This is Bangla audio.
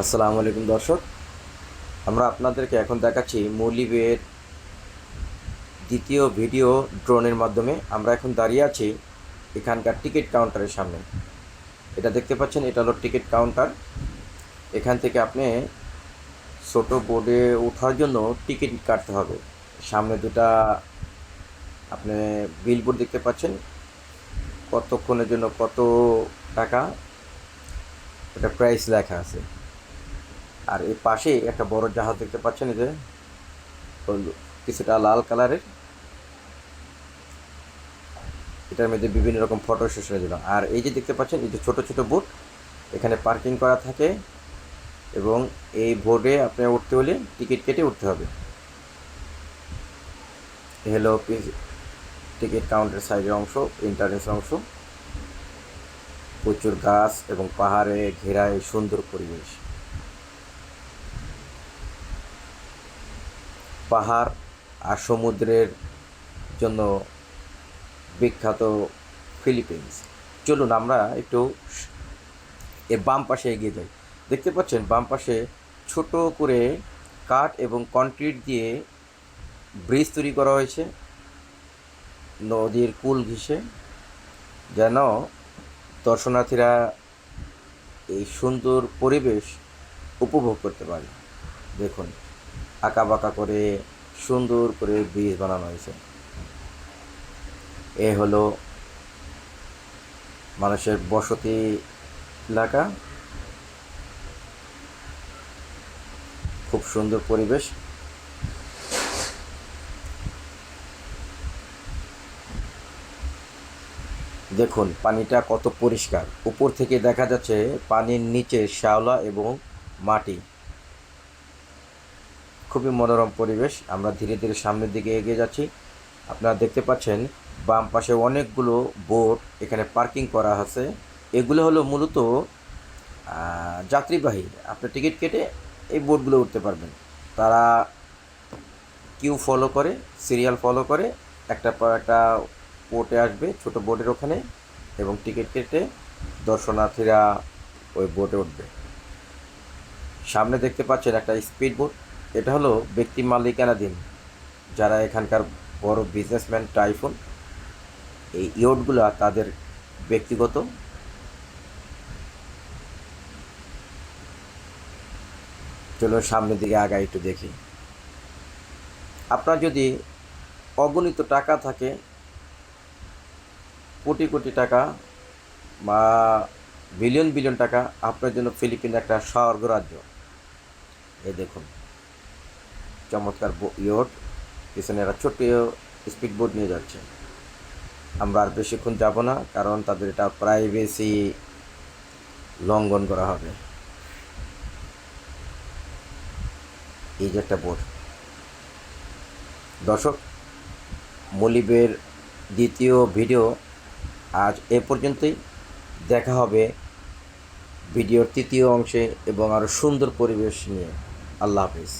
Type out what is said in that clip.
আসসালামু আলাইকুম দর্শক, আমরা আপনাদেরকে এখন দেখাচ্ছি মৌলিবের দ্বিতীয় ভিডিও ড্রোনের মাধ্যমে। আমরা এখন দাঁড়িয়ে আছি এখানকার টিকিট কাউন্টারের সামনে। এটা দেখতে পাচ্ছেন, এটা হলো টিকিট কাউন্টার। এখান থেকে আপনি ছোটো বোর্ডে ওঠার জন্য টিকিট কাটতে হবে। সামনে দুটা আপনি বিলবোর্ড দেখতে পাচ্ছেন, কতক্ষণের জন্য কত টাকা, এটা প্রাইস লেখা আছে। আর এই পাশে একটা বড় জাহাজ দেখতে পাচ্ছেন, এই যে কিছুটা লাল কালারের, এটার মধ্যে বিভিন্ন রকম ফটো সেশনের জন্য। আর এই যে দেখতে পাচ্ছেন, এই যে ছোটো ছোটো বোট এখানে পার্কিং করা থাকে, এবং এই বোর্ডে আপনার উঠতে হলে টিকিট কেটে উঠতে হবে। হলো টিকিট কাউন্টার সাইডের অংশ, এন্ট্রান্সের অংশ। প্রচুর গাছ এবং পাহাড়ে ঘেরা এই সুন্দর পরিবেশ। পাহাড় আর সমুদ্রের জন্য বিখ্যাত ফিলিপিন্স। চলুন আমরা একটু এর বাম পাশে এগিয়ে যাই। দেখতে পাচ্ছেন বাম পাশে ছোট করে কাঠ এবং কনক্রিট দিয়ে ব্রিজ তৈরি করা হয়েছে নদীর কূল ঘেঁষে, যেন দর্শনার্থীরা এই সুন্দর পরিবেশ উপভোগ করতে পারে। দেখুন, আঁকা বাঁকা করে সুন্দর করে ব্রিজ বানানো হয়েছে। এ হলো মানুষের বসতি এলাকা, খুব সুন্দর পরিবেশ। দেখুন পানিটা কত পরিষ্কার, উপর থেকে দেখা যাচ্ছে পানির নিচে শ্যাওলা এবং মাটি। খুবই মনোরম পরিবেশ। আমরা ধীরে ধীরে সামনের দিকে এগিয়ে যাচ্ছি। আপনারা দেখতে পাচ্ছেন বাম পাশে অনেকগুলো বোট এখানে পার্কিং করা আছে। এগুলো হলো মূলত যাত্রীবাহী। আপনি টিকিট কেটে এই বোটগুলো উঠতে পারবেন। তারা কিউ ফলো করে, সিরিয়াল ফলো করে, একটা পর একটা বোটে আসবে, ছোটো বোটের ওখানে, এবং টিকিট কেটে দর্শনার্থীরা ওই বোটে উঠবে। সামনে দেখতে পাচ্ছেন একটা স্পিড বোট। এটা হলো ব্যক্তি মালিকানাধীন, যারা এখানকার বড় বিজনেসম্যান টাইফুন, এই ইয়টগুলো তাদের ব্যক্তিগত। চলো সামনের দিকে আগাই, একটু দেখি। আপনার যদি অগণিত টাকা থাকে, কোটি কোটি টাকা বা বিলিয়ন বিলিয়ন টাকা, আপনার জন্য ফিলিপিন একটা স্বর্গরাজ্য। এই দেখুন চমৎকার ইয়ট, পিছনে একটা ছোট্ট স্পিড বোট নিয়ে যাচ্ছে। আমরা আর বেশিক্ষণ যাব না, কারণ তাদের এটা প্রাইভেসি লঙ্ঘন করা হবে। এই যে একটা বোট। দর্শক, মলিবের দ্বিতীয় ভিডিও আজ এ পর্যন্তই। দেখা হবে ভিডিওর তৃতীয় অংশে এবং আরও সুন্দর পরিবেশ নিয়ে। আল্লাহ হাফিজ।